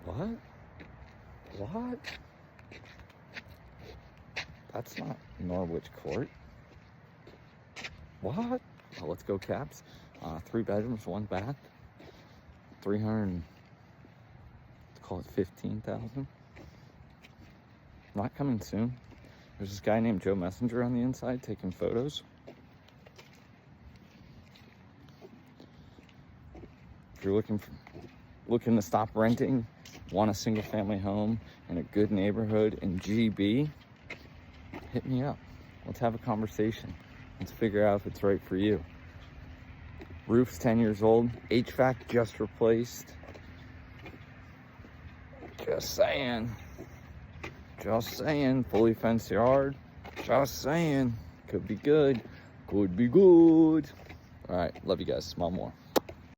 What? What? That's not Norwich Court. What? Oh, let's go Caps. 3 bedrooms, 1 bath. 300, let's call it 15,000. Not coming soon. There's this guy named Joe Messenger on the inside taking photos. If you're looking to stop renting, want a single family home in a good neighborhood in GB, hit me up. Let's have a conversation. Let's figure out if it's right for you. Roof's 10 years old. HVAC just replaced. Just saying. Just saying. Fully fenced yard. Just saying. Could be good. Could be good. All right. Love you guys. Small more.